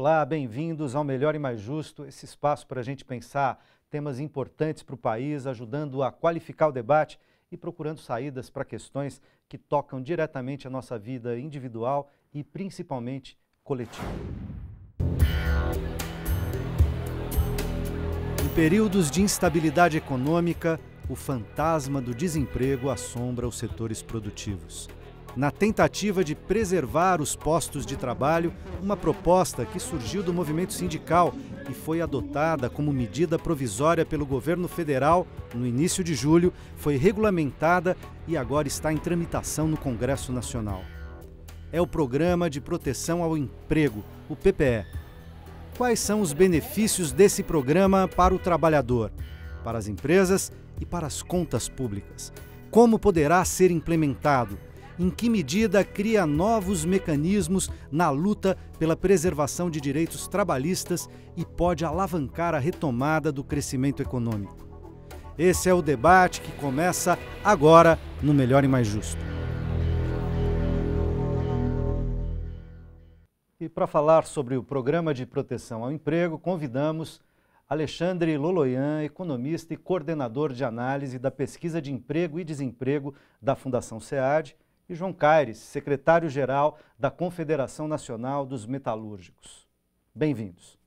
Olá, bem-vindos ao Melhor e Mais Justo, esse espaço para a gente pensar temas importantes para o país, ajudando a qualificar o debate e procurando saídas para questões que tocam diretamente a nossa vida individual e principalmente coletiva. Em períodos de instabilidade econômica, o fantasma do desemprego assombra os setores produtivos. Na tentativa de preservar os postos de trabalho, uma proposta que surgiu do movimento sindical e foi adotada como medida provisória pelo governo federal no início de julho, foi regulamentada e agora está em tramitação no Congresso Nacional. É o Programa de Proteção ao Emprego, o PPE. Quais são os benefícios desse programa para o trabalhador, para as empresas e para as contas públicas? Como poderá ser implementado? Em que medida cria novos mecanismos na luta pela preservação de direitos trabalhistas e pode alavancar a retomada do crescimento econômico? Esse é o debate que começa agora no Melhor e Mais Justo. E para falar sobre o Programa de Proteção ao Emprego, convidamos Alexandre Loloyan, economista e coordenador de análise da Pesquisa de Emprego e Desemprego da Fundação SEAD, e João Caires, secretário-geral da Confederação Nacional dos Metalúrgicos. Bem-vindos.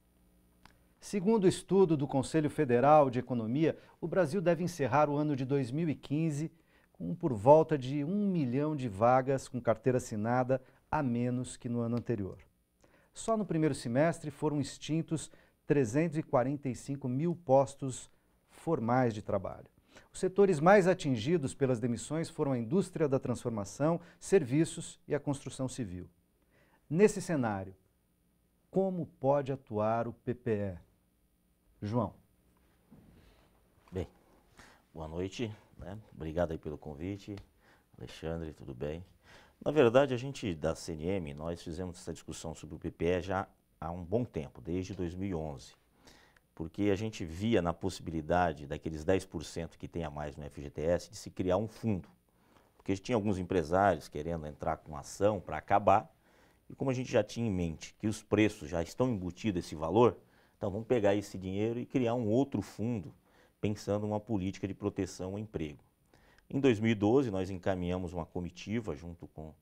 Segundo o estudo do Conselho Federal de Economia, o Brasil deve encerrar o ano de 2015 com por volta de 1 milhão de vagas com carteira assinada a menos que no ano anterior. Só no primeiro semestre foram extintos 345 mil postos formais de trabalho. Os setores mais atingidos pelas demissões foram a indústria da transformação, serviços e a construção civil. Nesse cenário, como pode atuar o PPE? João. Bem, boa noite, né? Obrigado aí pelo convite. Alexandre, tudo bem? Na verdade, a gente da CNM, nós fizemos essa discussão sobre o PPE já há um bom tempo, desde 2011. Porque a gente via na possibilidade daqueles 10% que tem a mais no FGTS de se criar um fundo. Porque tinha alguns empresários querendo entrar com ação para acabar, e como a gente já tinha em mente que os preços já estão embutidos esse valor, então vamos pegar esse dinheiro e criar um outro fundo, pensando numa política de proteção ao emprego. Em 2012, nós encaminhamos uma comitiva junto com o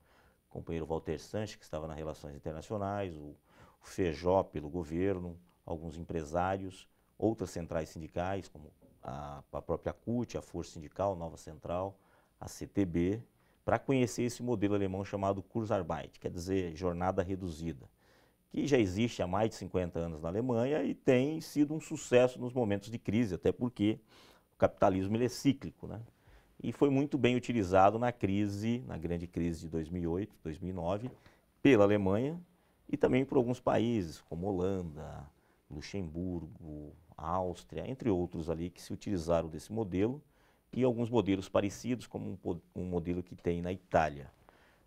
companheiro Walter Sanches, que estava nas Relações Internacionais, o FEJOP pelo governo, alguns empresários, outras centrais sindicais, como a própria CUT, a Força Sindical, Nova Central, a CTB, para conhecer esse modelo alemão chamado Kurzarbeit, quer dizer, jornada reduzida, que já existe há mais de 50 anos na Alemanha e tem sido um sucesso nos momentos de crise, até porque o capitalismo ele é cíclico, né? E foi muito bem utilizado na grande crise de 2008, 2009, pela Alemanha e também por alguns países, como Holanda, Luxemburgo, Áustria, entre outros ali que se utilizaram desse modelo e alguns modelos parecidos, como um modelo que tem na Itália.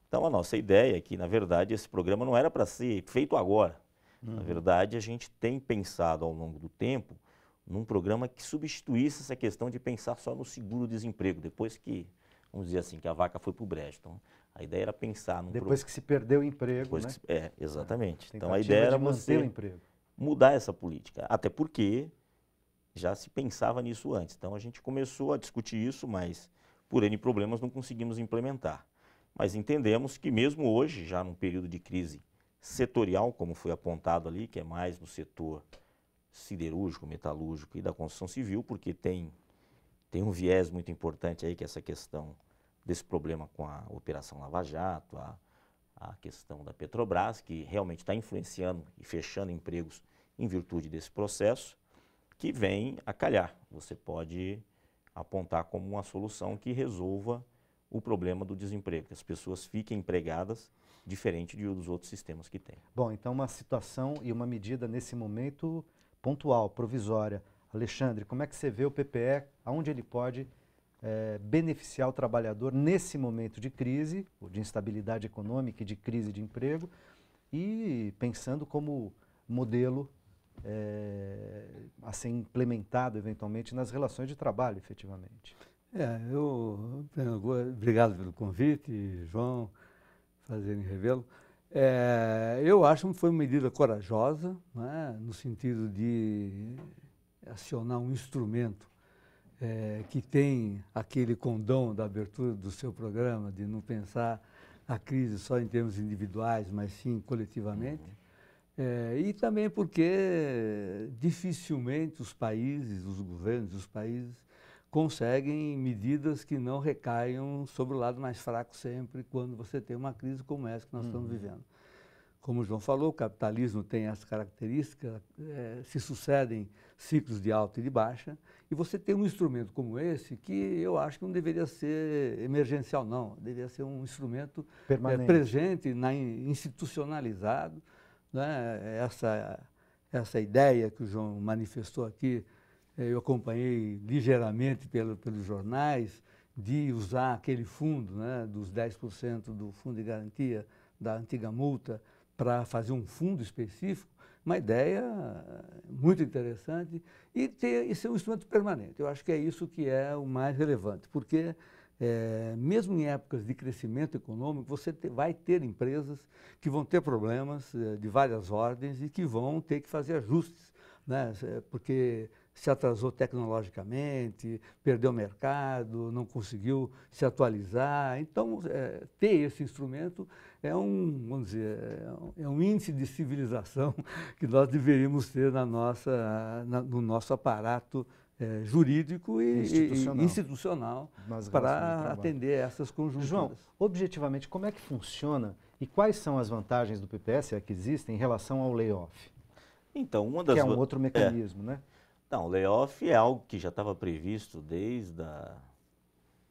Então a nossa ideia é que, na verdade, esse programa não era para ser feito agora. Na verdade, a gente tem pensado ao longo do tempo num programa que substituísse essa questão de pensar só no seguro-desemprego, depois que, vamos dizer assim, que a vaca foi para o brejo. Então, a ideia era pensar num Depois que se perdeu o emprego, né? Exatamente. A então a ideia era manter o emprego. Mudar essa política, até porque já se pensava nisso antes. Então a gente começou a discutir isso, mas por N problemas não conseguimos implementar. Mas entendemos que mesmo hoje, já num período de crise setorial, como foi apontado ali, que é mais no setor siderúrgico, metalúrgico e da construção civil, porque tem um viés muito importante aí, que é essa questão desse problema com a Operação Lava Jato, a questão da Petrobras, que realmente está influenciando e fechando empregos em virtude desse processo, que vem a calhar. Você pode apontar como uma solução que resolva o problema do desemprego, que as pessoas fiquem empregadas, diferente dos outros sistemas que tem. Bom, então uma situação e uma medida nesse momento pontual, provisória. Alexandre, como é que você vê o PPE, aonde ele pode beneficiar o trabalhador nesse momento de crise, de instabilidade econômica e de crise de emprego, e pensando como modelo a ser implementado eventualmente nas relações de trabalho, efetivamente? Obrigado pelo convite, João, Prazer em revê-lo. Eu acho que foi uma medida corajosa, né, no sentido de acionar um instrumento que tem aquele condão da abertura do seu programa, de não pensar a crise só em termos individuais, mas sim coletivamente. E também porque dificilmente os países, os governos dos países, conseguem medidas que não recaiam sobre o lado mais fraco sempre, quando você tem uma crise como essa que nós estamos vivendo. Como o João falou, o capitalismo tem essa característica, se sucedem ciclos de alta e de baixa, e você tem um instrumento como esse, que eu acho que não deveria ser emergencial, não, deveria ser um instrumento presente, institucionalizado, né? Essa ideia que o João manifestou aqui, eu acompanhei ligeiramente pelos jornais, de usar aquele fundo, né, dos 10% do fundo de garantia da antiga multa, para fazer um fundo específico, uma ideia muito interessante e ser um instrumento permanente. Eu acho que é isso que é o mais relevante, porque mesmo em épocas de crescimento econômico, você vai ter empresas que vão ter problemas de várias ordens e que vão ter que fazer ajustes, né? Porque se atrasou tecnologicamente, perdeu o mercado, não conseguiu se atualizar. Então, ter esse instrumento vamos dizer, é um índice de civilização que nós deveríamos ter no nosso aparato jurídico e institucional para atender essas conjunturas. João, objetivamente, como é que funciona e quais são as vantagens do PPE, se é que existem, em relação ao layoff? Então, que é um outro mecanismo, né? Não, o layoff é algo que já estava previsto desde a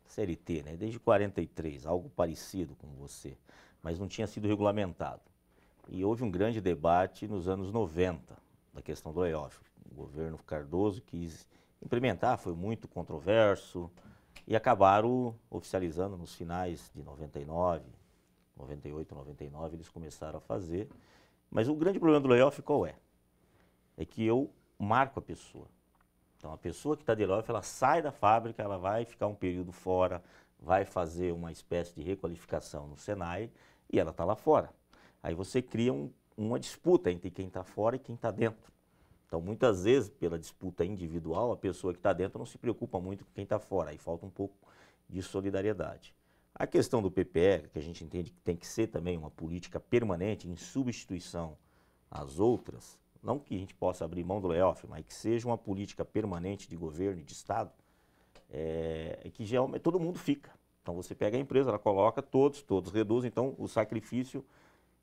CLT, né? Desde 43, algo parecido com você, mas não tinha sido regulamentado. E houve um grande debate nos anos 90 da questão do layoff. O governo Cardoso quis implementar, foi muito controverso e acabaram oficializando nos finais de 99, 98, 99, eles começaram a fazer. Mas o grande problema do layoff qual é? É que eu marco a pessoa. Então, a pessoa que está de layoff, ela sai da fábrica, ela vai ficar um período fora, vai fazer uma espécie de requalificação no Senai e ela está lá fora. Aí você cria uma disputa entre quem está fora e quem está dentro. Então, muitas vezes, pela disputa individual, a pessoa que está dentro não se preocupa muito com quem está fora, aí falta um pouco de solidariedade. A questão do PPE, que a gente entende que tem que ser também uma política permanente em substituição às outras, não que a gente possa abrir mão do layoff, mas que seja uma política permanente de governo e de Estado, que geralmente todo mundo fica. Então você pega a empresa, ela coloca todos reduzem, então o sacrifício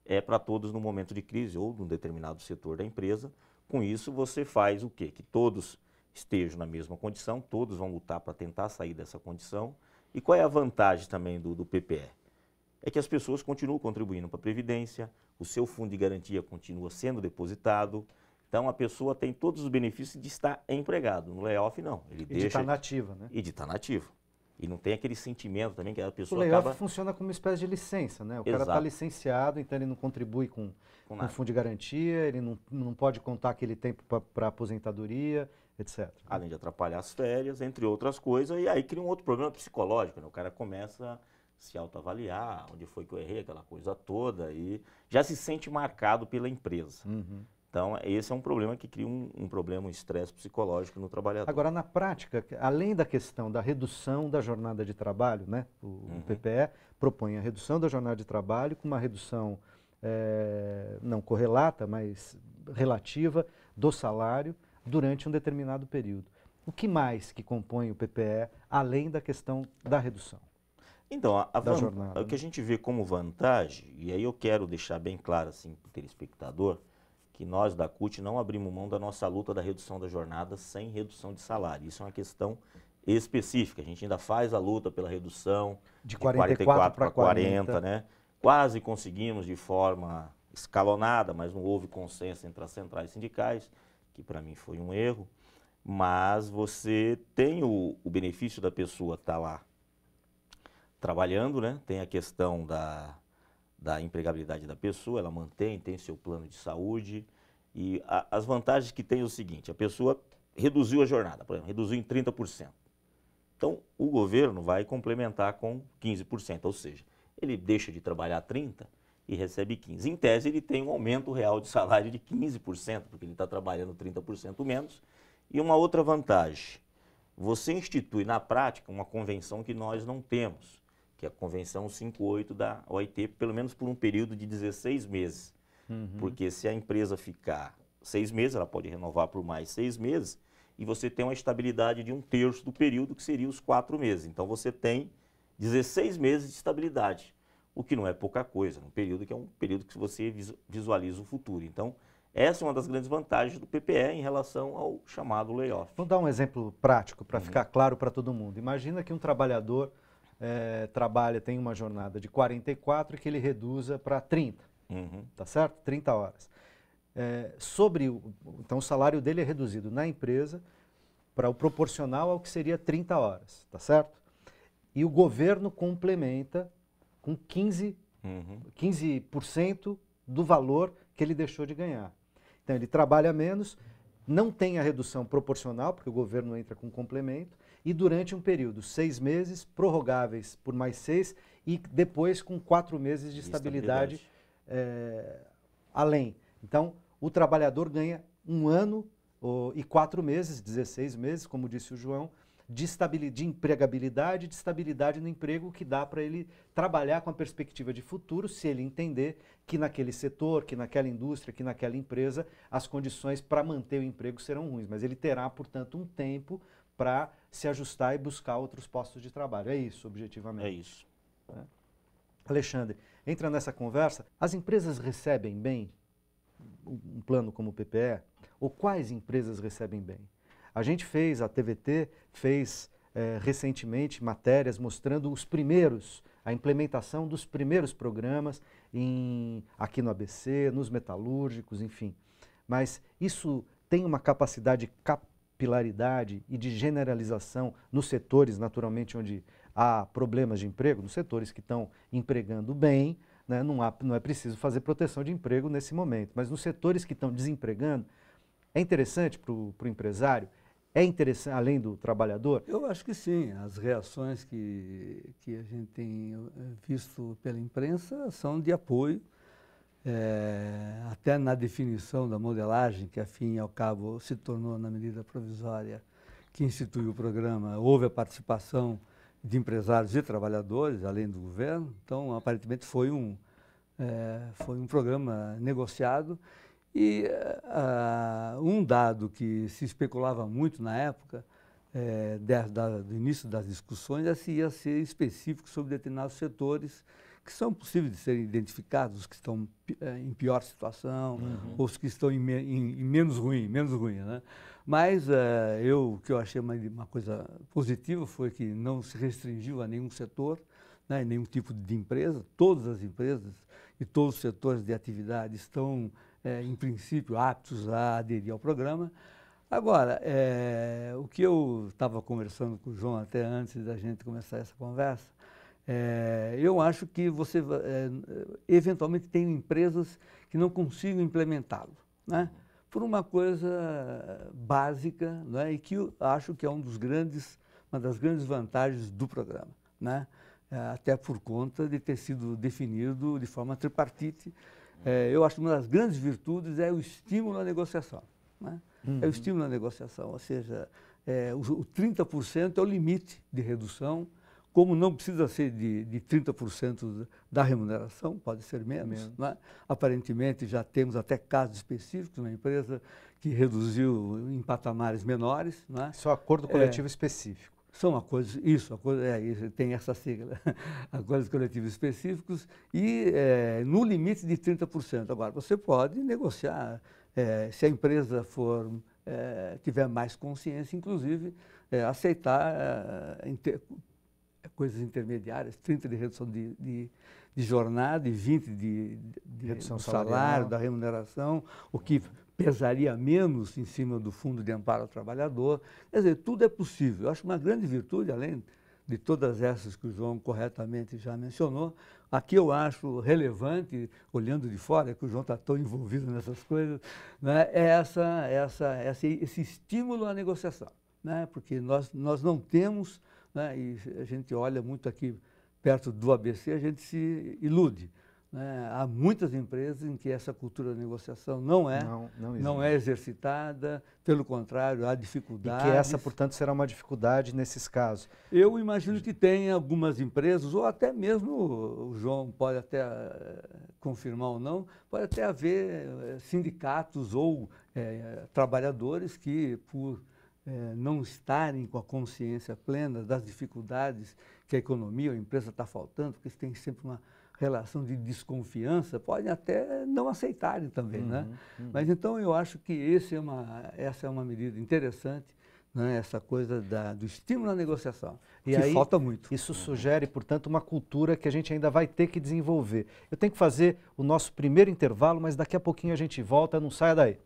é para todos no momento de crise ou num determinado setor da empresa. Com isso você faz o quê? Que todos estejam na mesma condição, todos vão lutar para tentar sair dessa condição. E qual é a vantagem também do PPE? É que as pessoas continuam contribuindo para a Previdência, o seu fundo de garantia continua sendo depositado, então a pessoa tem todos os benefícios de estar empregado. No layoff, não. Ele deixa de estar nativa, né? E de estar nativo. E não tem aquele sentimento também que a pessoa O layoff funciona como uma espécie de licença, né? O cara está licenciado, então ele não contribui com fundo de garantia, ele não pode contar aquele tempo para aposentadoria, etc. Além de atrapalhar as férias, entre outras coisas, e aí cria um outro problema psicológico, né? O cara começa se autoavaliar, onde foi que eu errei, aquela coisa toda, e já se sente marcado pela empresa. Então, esse é um problema que cria um problema, um estresse psicológico no trabalhador. Agora, na prática, além da questão da redução da jornada de trabalho, né, o PPE propõe a redução da jornada de trabalho com uma redução não correlata, mas relativa do salário durante um determinado período. O que mais que compõe o PPE, além da questão da redução? Então, o que a gente vê como vantagem, e aí eu quero deixar bem claro assim, para o telespectador, que nós da CUT não abrimos mão da nossa luta da redução da jornada sem redução de salário. Isso é uma questão específica. A gente ainda faz a luta pela redução de 44 para 40, né? Quase conseguimos de forma escalonada, mas não houve consenso entre as centrais sindicais, que para mim foi um erro. Mas você tem o benefício da pessoa estar lá trabalhando, né? Tem a questão da empregabilidade da pessoa, ela tem seu plano de saúde. E as vantagens que tem é o seguinte, a pessoa reduziu a jornada, por exemplo, reduziu em 30%. Então, o governo vai complementar com 15%, ou seja, ele deixa de trabalhar 30% e recebe 15%. Em tese, ele tem um aumento real de salário de 15%, porque ele está trabalhando 30% menos. E uma outra vantagem, você institui na prática uma convenção que nós não temos, que é a Convenção 58 da OIT, pelo menos por um período de 16 meses. Porque se a empresa ficar 6 meses, ela pode renovar por mais 6 meses, e você tem uma estabilidade de 1/3 do período, que seria os 4 meses. Então, você tem 16 meses de estabilidade, o que não é pouca coisa, um período que é um período que você visualiza o futuro. Então, essa é uma das grandes vantagens do PPE em relação ao chamado layoff. Vamos dar um exemplo prático para ficar claro para todo mundo. Imagina que um trabalhador tem uma jornada de 44 e que ele reduza para 30, tá certo? 30 horas. Então, o salário dele é reduzido na empresa para o proporcional ao que seria 30 horas, tá certo? E o governo complementa com 15% do valor que ele deixou de ganhar. Então, ele trabalha menos, não tem a redução proporcional, porque o governo entra com complemento, e durante um período, 6 meses, prorrogáveis por mais 6, e depois com 4 meses de estabilidade além. Então, o trabalhador ganha 1 ano e 4 meses, 16 meses, como disse o João, de empregabilidade, de estabilidade no emprego, que dá para ele trabalhar com a perspectiva de futuro, se ele entender que naquele setor, que naquela indústria, que naquela empresa, as condições para manter o emprego serão ruins. Mas ele terá, portanto, um tempo para se ajustar e buscar outros postos de trabalho. É isso, objetivamente. É isso. Alexandre, entra nessa conversa. As empresas recebem bem um plano como o PPE? Ou quais empresas recebem bem? A gente a TVT fez recentemente matérias mostrando a implementação dos primeiros programas aqui no ABC, nos metalúrgicos, enfim. Mas isso tem uma capacidade de capilaridade e de generalização nos setores, naturalmente, onde há problemas de emprego, nos setores que estão empregando bem, né, não é preciso fazer proteção de emprego nesse momento, mas nos setores que estão desempregando, é interessante para o empresário? É interessante, além do trabalhador? Eu acho que sim. As reações que a gente tem visto pela imprensa são de apoio, até na definição da modelagem, que, a fim e ao cabo, se tornou na medida provisória que instituiu o programa, houve a participação de empresários e trabalhadores, além do governo. Então, aparentemente, foi um programa negociado. E um dado que se especulava muito na época, do início das discussões, é se ia ser específico sobre determinados setores que são possíveis de serem identificados, os que estão em pior situação, ou os que estão em menos ruim, né? Mas o que eu achei uma coisa positiva foi que não se restringiu a nenhum setor, né, nenhum tipo de empresa. Todas as empresas e todos os setores de atividade estão, em princípio, aptos a aderir ao programa. Agora, o que eu estava conversando com o João até antes da gente começar essa conversa, eu acho que você, eventualmente, tem empresas que não consigam implementá-lo, né? Por uma coisa básica, né? E que eu acho que é uma das grandes vantagens do programa, né? Até por conta de ter sido definido de forma tripartite. Eu acho que uma das grandes virtudes é o estímulo à negociação, né? É o estímulo à negociação, ou seja, o 30% é o limite de redução, como não precisa ser de 30% da remuneração, pode ser menos. Né? Aparentemente já temos até casos específicos na empresa que reduziu em patamares menores. Né? Isso é um acordo coletivo específico. São acordos, tem essa sigla, acordos coletivos específicos e no limite de 30%. Agora, você pode negociar, se a empresa tiver mais consciência, inclusive, aceitar coisas intermediárias, 30% de redução de jornada e 20% de redução do salário, da remuneração, o que pesaria menos em cima do Fundo de Amparo ao Trabalhador. Quer dizer, tudo é possível. Eu acho uma grande virtude, além de todas essas que o João corretamente já mencionou, aqui eu acho relevante, olhando de fora, que o João está tão envolvido nessas coisas, né, esse estímulo à negociação, né, porque nós não temos, né, e a gente olha muito aqui perto do ABC, a gente se ilude. né? Há muitas empresas em que essa cultura de negociação não é exercitada, pelo contrário, há dificuldades. E que essa, portanto, será uma dificuldade nesses casos. Eu imagino que tem algumas empresas, ou até mesmo, o João pode até confirmar ou não, pode até haver sindicatos ou trabalhadores que, por não estarem com a consciência plena das dificuldades que a economia ou a empresa está faltando, porque tem sempre uma relação de desconfiança, podem até não aceitarem também, né? Mas então eu acho que essa é uma medida interessante, né? Essa coisa do estímulo à negociação, que aí, falta muito. Isso sugere, portanto, uma cultura que a gente ainda vai ter que desenvolver. Eu tenho que fazer o nosso primeiro intervalo, mas daqui a pouquinho a gente volta, não saia daí.